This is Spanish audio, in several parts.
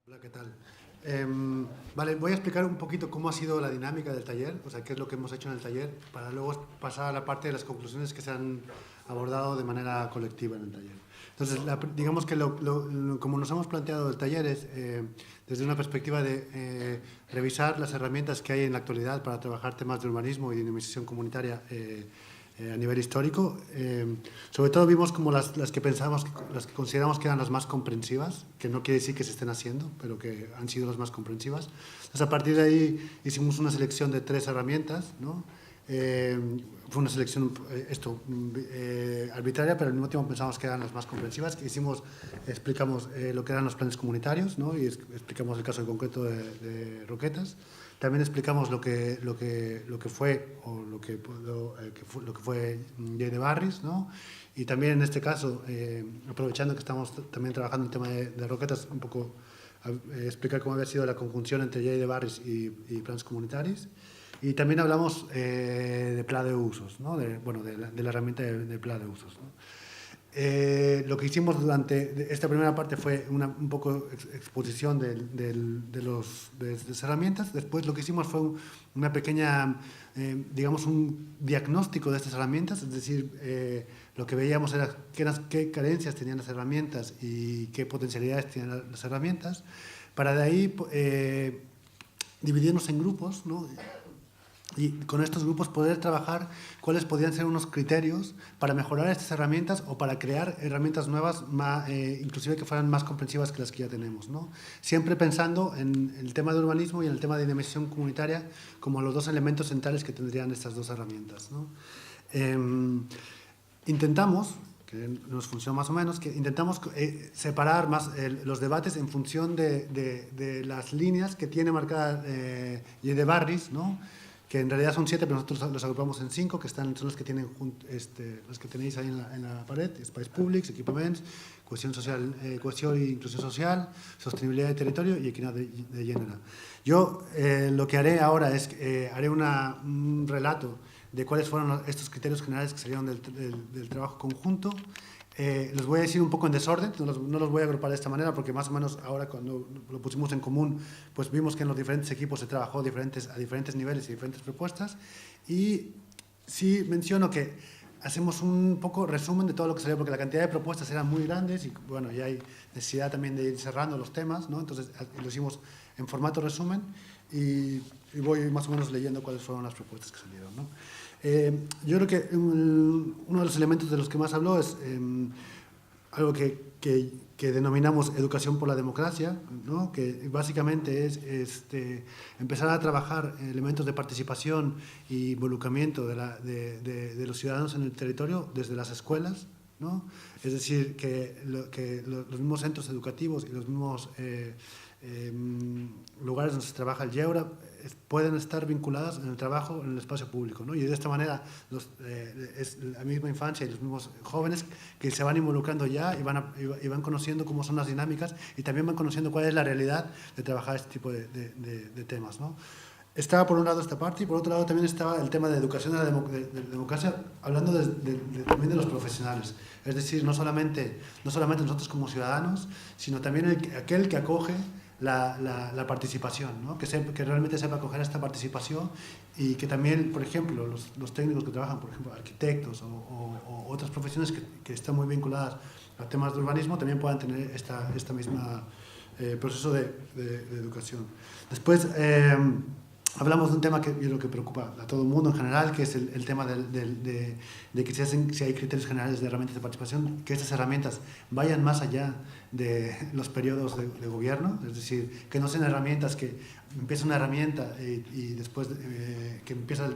Hola, ¿qué tal? Vale, voy a explicar un poquito cómo ha sido la dinámica del taller, o sea, qué es lo que hemos hecho en el taller, para luego pasar a la parte de las conclusiones que se han abordado de manera colectiva en el taller. Entonces, digamos que como nos hemos planteado el taller es desde una perspectiva de revisar las herramientas que hay en la actualidad para trabajar temas de urbanismo y dinamización comunitaria a nivel histórico. Sobre todo vimos como las que pensamos, las que consideramos que eran las más comprensivas, que no quiere decir que se estén haciendo, pero que han sido las más comprensivas. Entonces, a partir de ahí hicimos una selección de 3 herramientas, ¿no? Fue una selección arbitraria, pero al mismo tiempo pensamos que eran las más comprensivas. Explicamos lo que eran los planes comunitarios, ¿no? Y explicamos el caso en concreto de Roquetas. También explicamos lo que fue o lo que fue Llei de Barris, ¿no? Y también en este caso, aprovechando que estamos también trabajando el tema de Roquetas, un poco explicar cómo había sido la conjunción entre Llei de Barris y planes comunitarios. Y también hablamos de pla de usos, ¿no? De la herramienta de pla de usos, ¿no? Lo que hicimos durante esta primera parte fue un poco exposición de las herramientas. Después lo que hicimos fue una pequeña, digamos, un diagnóstico de estas herramientas, es decir, lo que veíamos era qué carencias tenían las herramientas y qué potencialidades tenían las herramientas, para de ahí dividirnos en grupos, ¿no? Y con estos grupos poder trabajar cuáles podrían ser unos criterios para mejorar estas herramientas o para crear herramientas nuevas, inclusive que fueran más comprensivas que las que ya tenemos, ¿no? Siempre pensando en el tema de urbanismo y en el tema de dinamización comunitaria como los dos elementos centrales que tendrían estas dos herramientas, ¿no? Intentamos, que nos funcionó más o menos, que intentamos separar más los debates en función de las líneas que tiene marcada Llei de Barris, ¿no? Que en realidad son 7, pero nosotros los agrupamos en 5, que son los que tienen los que tenéis ahí en la pared: espais públics, equipaments, cohesión social, cohesión e inclusión social, sostenibilidad de territorio y equidad de género. Yo lo que haré ahora es haré un relato de cuáles fueron estos criterios generales que salieron del trabajo conjunto. Los voy a decir un poco en desorden, no los voy a agrupar de esta manera porque más o menos ahora cuando lo pusimos en común pues vimos que en los diferentes equipos se trabajó a diferentes niveles y diferentes propuestas, y sí menciono que hacemos un poco resumen de todo lo que salió porque la cantidad de propuestas eran muy grandes y bueno, ya hay necesidad también de ir cerrando los temas, ¿no? Entonces lo hicimos en formato resumen y voy más o menos leyendo cuáles fueron las propuestas que salieron, ¿no? Yo creo que uno de los elementos de los que más habló es algo que denominamos educación por la democracia, ¿no? Que básicamente es empezar a trabajar elementos de participación y involucramiento de los ciudadanos en el territorio desde las escuelas, ¿no? Es decir, que los mismos centros educativos y los mismos lugares donde se trabaja el Lleura pueden estar vinculadas en el trabajo en el espacio público, ¿no? Y de esta manera es la misma infancia y los mismos jóvenes que se van involucrando ya y van conociendo cómo son las dinámicas y también van conociendo cuál es la realidad de trabajar este tipo de temas, ¿no? Estaba por un lado esta parte y por otro lado también estaba el tema de educación de la democracia, hablando también de los profesionales. Es decir, no solamente nosotros como ciudadanos, sino también aquel que acoge la participación, ¿no? Que realmente sepa acoger esta participación y que también, por ejemplo, los técnicos que trabajan, por ejemplo, arquitectos o otras profesiones que están muy vinculadas a temas de urbanismo también puedan tener esta misma proceso de educación. Después hablamos de un tema que yo creo que preocupa a todo el mundo en general, que es el tema de que si hay criterios generales de herramientas de participación, que estas herramientas vayan más allá de los periodos de gobierno, es decir, que no sean herramientas que empieza una herramienta y después que empieza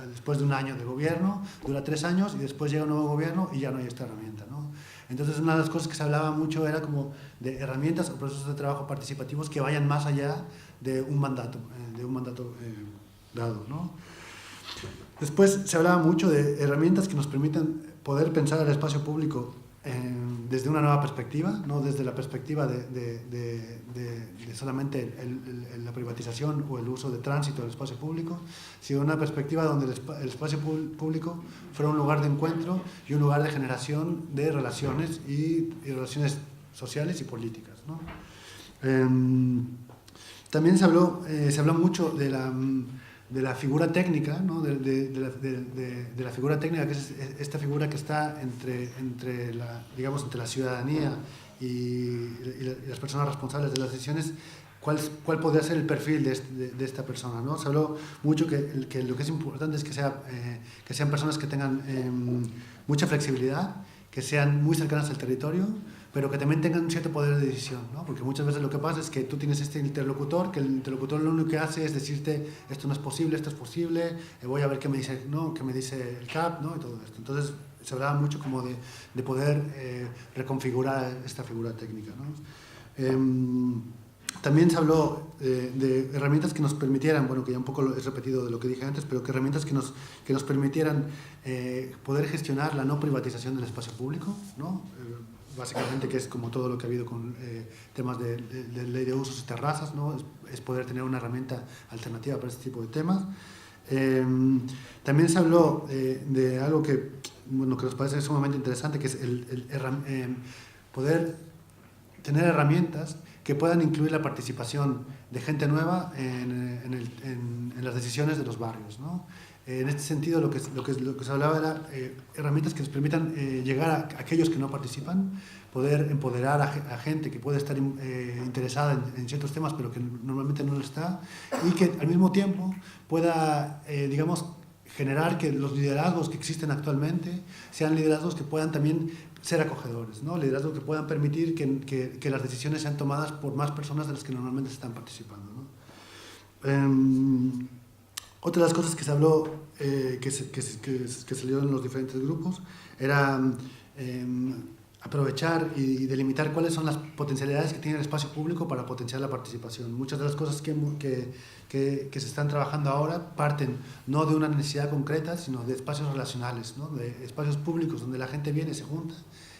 después de un año de gobierno, dura 3 años y después llega un nuevo gobierno y ya no hay esta herramienta, ¿no? Entonces una de las cosas que se hablaba mucho era como de herramientas o procesos de trabajo participativos que vayan más allá de un mandato dado, ¿no? Después se hablaba mucho de herramientas que nos permitan poder pensar el espacio público desde una nueva perspectiva, no desde la perspectiva de solamente la privatización o el uso de tránsito del espacio público, sino una perspectiva donde el espacio público fuera un lugar de encuentro y un lugar de generación de relaciones y relaciones sociales y políticas, ¿no? Em, También se habló mucho de la figura técnica, ¿no? De la figura técnica, que es esta figura que está entre digamos, entre la ciudadanía y las personas responsables de las decisiones. ¿Cuál podría ser el perfil de esta persona, ¿no? Se habló mucho que lo que es importante es que sean personas que tengan mucha flexibilidad, que sean muy cercanas al territorio, pero que también tengan un cierto poder de decisión, ¿no? Porque muchas veces lo que pasa es que tú tienes este interlocutor, que el interlocutor lo único que hace es decirte esto no es posible, esto es posible, voy a ver qué me dice, ¿no? Qué me dice el CAP, ¿no? Y todo esto. Entonces se hablaba mucho como de poder reconfigurar esta figura técnica, ¿no? También se habló de herramientas que nos permitieran, bueno, que ya un poco he repetido de lo que dije antes, pero que herramientas que nos permitieran poder gestionar la no privatización del espacio público, ¿no? Básicamente, que es como todo lo que ha habido con temas de ley de usos y terrazas, ¿no? Es poder tener una herramienta alternativa para este tipo de temas. También se habló de algo que, bueno, que nos parece sumamente interesante, que es poder tener herramientas que puedan incluir la participación de gente nueva en las decisiones de los barrios, ¿no? En este sentido, lo que se hablaba era herramientas que nos permitan llegar a aquellos que no participan, poder empoderar a gente que puede estar interesada en ciertos temas, pero que normalmente no lo está, y que al mismo tiempo pueda, digamos, generar que los liderazgos que existen actualmente sean liderazgos que puedan también ser acogedores, ¿no? Liderazgos que puedan permitir que las decisiones sean tomadas por más personas de las que normalmente están participando, ¿no? Otra de las cosas que se habló, que salió en los diferentes grupos, era aprovechar y delimitar cuáles son las potencialidades que tiene el espacio público para potenciar la participación. Muchas de las cosas que se están trabajando ahora parten no de una necesidad concreta, sino de espacios relacionales, ¿no? De espacios públicos donde la gente viene, se junta,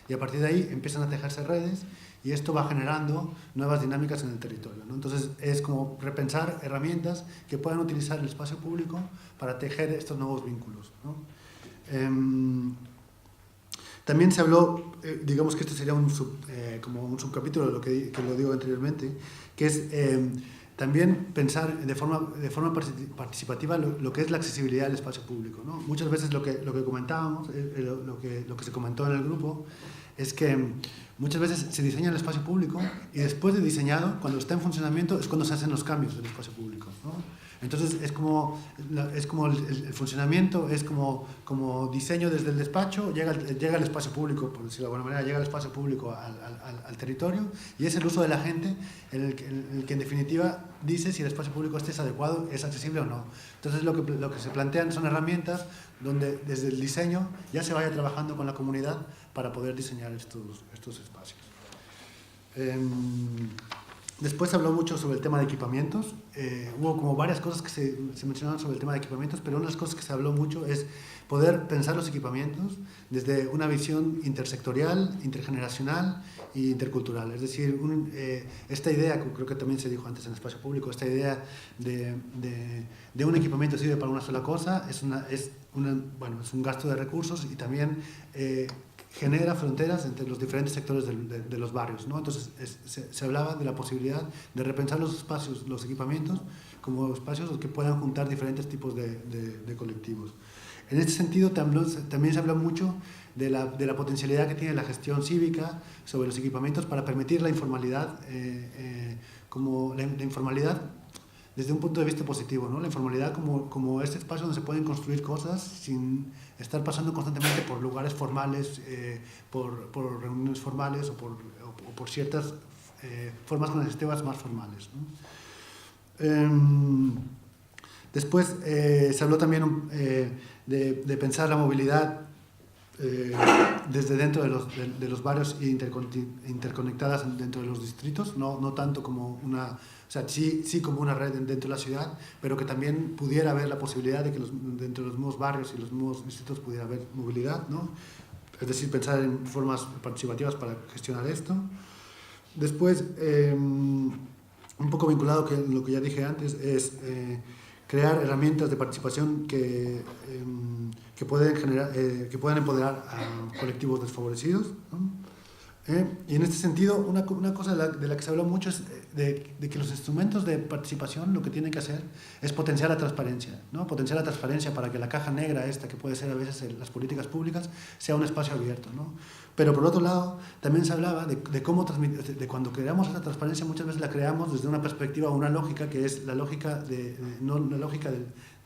y a partir de ahí empiezan a tejerse redes, y esto va generando nuevas dinámicas en el territorio, ¿no? Entonces es como repensar herramientas que puedan utilizar el espacio público para tejer estos nuevos vínculos, ¿no? También se habló, digamos que este sería como un subcapítulo de lo que lo digo anteriormente, que es también pensar de forma participativa lo que es la accesibilidad del espacio público, ¿no? Muchas veces lo que comentábamos, lo que se comentó en el grupo, es que muchas veces se diseña el espacio público y después de diseñado, cuando está en funcionamiento, es cuando se hacen los cambios del espacio público, ¿no? Entonces es como el funcionamiento, es como diseño desde el despacho, llega al espacio público, por decirlo de alguna manera, llega al espacio público, al territorio, y es el uso de la gente el que en definitiva dice si el espacio público es adecuado, es accesible o no. Entonces lo que se plantean son herramientas donde desde el diseño ya se vaya trabajando con la comunidad para poder diseñar estos espacios. Después se habló mucho sobre el tema de equipamientos. Hubo como varias cosas que se mencionaron sobre el tema de equipamientos, pero una de las cosas que se habló mucho es poder pensar los equipamientos desde una visión intersectorial, intergeneracional e intercultural. Es decir, esta idea, creo que también se dijo antes en el espacio público, esta idea de un equipamiento sirve para una sola cosa, es un gasto de recursos y también genera fronteras entre los diferentes sectores de los barrios, ¿no? Entonces se hablaba de la posibilidad de repensar los espacios, los equipamientos, como espacios que puedan juntar diferentes tipos de colectivos. En este sentido también se habla mucho de la potencialidad que tiene la gestión cívica sobre los equipamientos para permitir la informalidad, como la informalidad desde un punto de vista positivo, ¿no? La informalidad como este espacio donde se pueden construir cosas sin estar pasando constantemente por lugares formales, por reuniones formales o por ciertas formas conectivas más formales, ¿no? Después se habló también de pensar la movilidad desde dentro de los barrios interconectadas dentro de los distritos, no tanto como o sea, sí como una red dentro de la ciudad, pero que también pudiera haber la posibilidad de que dentro de los nuevos barrios y los nuevos distritos pudiera haber movilidad, ¿no? Es decir, pensar en formas participativas para gestionar esto. Después, un poco vinculado con lo que ya dije antes, es crear herramientas de participación que pueden empoderar a colectivos desfavorecidos, ¿no? Y en este sentido, una cosa de la que se habló mucho es de que los instrumentos de participación lo que tienen que hacer es potenciar la transparencia, ¿no? Potenciar la transparencia para que la caja negra esta, que puede ser a veces las políticas públicas, sea un espacio abierto, ¿no? Pero por otro lado, también se hablaba de cómo transmitir, de cuando creamos esa transparencia, muchas veces la creamos desde una perspectiva o una lógica que es la lógica no la lógica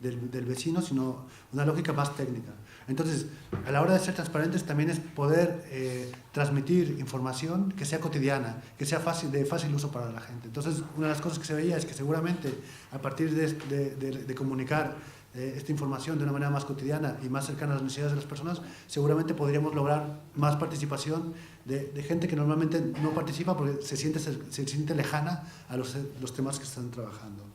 del vecino, sino una lógica más técnica. Entonces, a la hora de ser transparentes también es poder transmitir información que sea cotidiana, que sea de fácil uso para la gente. Entonces, una de las cosas que se veía es que seguramente a partir de comunicar esta información de una manera más cotidiana y más cercana a las necesidades de las personas, seguramente podríamos lograr más participación de gente que normalmente no participa porque se siente lejana a los temas que están trabajando.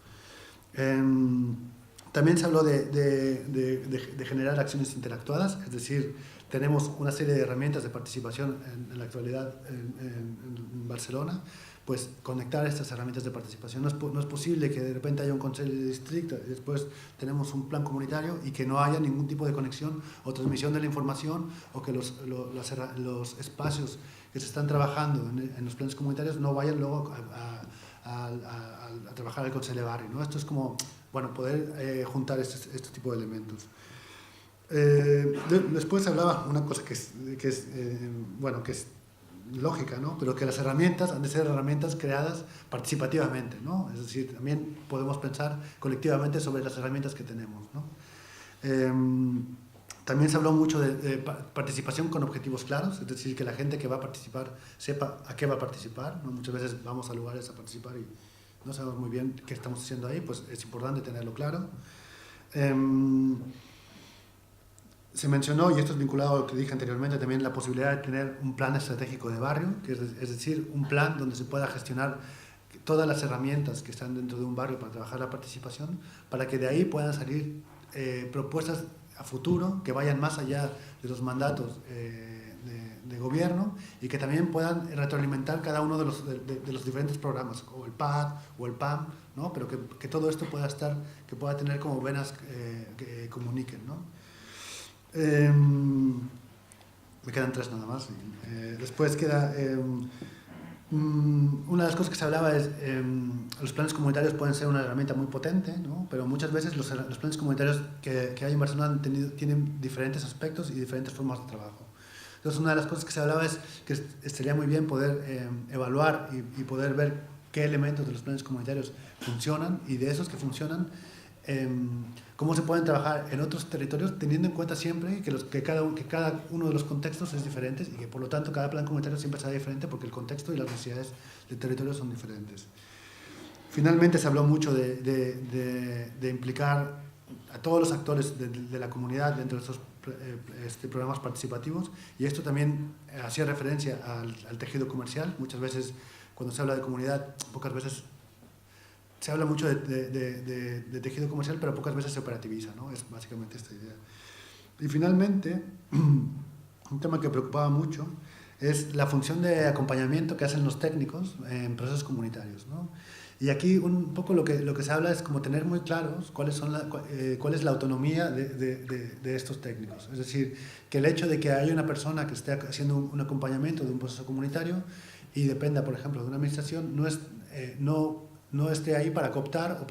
También se habló de generar acciones interactuadas, es decir, tenemos una serie de herramientas de participación en la actualidad en Barcelona, pues conectar estas herramientas de participación. No es posible que de repente haya un consejo de distrito y después tenemos un plan comunitario y que no haya ningún tipo de conexión o transmisión de la información, o que los espacios que se están trabajando en los planes comunitarios no vayan luego a trabajar al Consejo de Barrio, ¿no? Esto es como, bueno, poder juntar este tipo de elementos. Después hablaba una cosa que es lógica, ¿no? Pero que las herramientas han de ser herramientas creadas participativamente, ¿no? Es decir, también podemos pensar colectivamente sobre las herramientas que tenemos, ¿no? También se habló mucho de participación con objetivos claros, es decir, que la gente que va a participar sepa a qué va a participar, ¿no? Muchas veces vamos a lugares a participar y no sabemos muy bien qué estamos haciendo ahí, pues es importante tenerlo claro. Se mencionó, y esto es vinculado a lo que dije anteriormente, también la posibilidad de tener un plan estratégico de barrio, es decir, un plan donde se pueda gestionar todas las herramientas que están dentro de un barrio para trabajar la participación, para que de ahí puedan salir propuestas a futuro que vayan más allá de los mandatos de gobierno, y que también puedan retroalimentar cada uno de los diferentes programas, o el PAD o el PAM, ¿no? Pero que todo esto que pueda tener como venas que comuniquen, ¿no? Me quedan 3 nada más. Después queda una de las cosas que se hablaba es los planes comunitarios pueden ser una herramienta muy potente, ¿no? Pero muchas veces los planes comunitarios que hay en Barcelona tienen diferentes aspectos y diferentes formas de trabajo. Entonces, una de las cosas que se hablaba es que estaría muy bien poder evaluar y poder ver qué elementos de los planes comunitarios funcionan, y de esos que funcionan, cómo se pueden trabajar en otros territorios, teniendo en cuenta siempre que cada uno de los contextos es diferente, y que por lo tanto cada plan comunitario siempre será diferente porque el contexto y las necesidades del territorio son diferentes. Finalmente se habló mucho de implicar a todos los actores de la comunidad dentro de estos programas participativos, y esto también hacía referencia al tejido comercial. Muchas veces cuando se habla de comunidad, pocas veces se habla mucho de tejido comercial, pero pocas veces se operativiza, ¿no? Es básicamente esta idea. Y finalmente, un tema que preocupaba mucho es la función de acompañamiento que hacen los técnicos en procesos comunitarios, ¿no? Y aquí un poco lo que se habla es como tener muy claros cuál es la autonomía de estos técnicos. Es decir, que el hecho de que haya una persona que esté haciendo un acompañamiento de un proceso comunitario y dependa, por ejemplo, de una administración, no esté ahí para cooptar o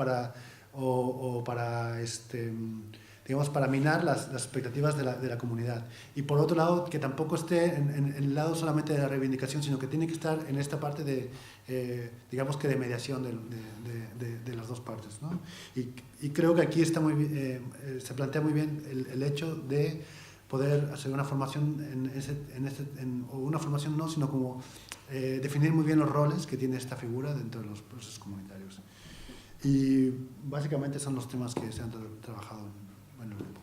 para digamos, para minar las expectativas de la comunidad. Y por otro lado, que tampoco esté en el lado solamente de la reivindicación, sino que tiene que estar en esta parte digamos que de mediación de las dos partes, ¿no? Y creo que aquí está se plantea muy bien el hecho de poder hacer una formación o una formación no, sino como definir muy bien los roles que tiene esta figura dentro de los procesos comunitarios. Y básicamente son los temas que se han trabajado en el grupo.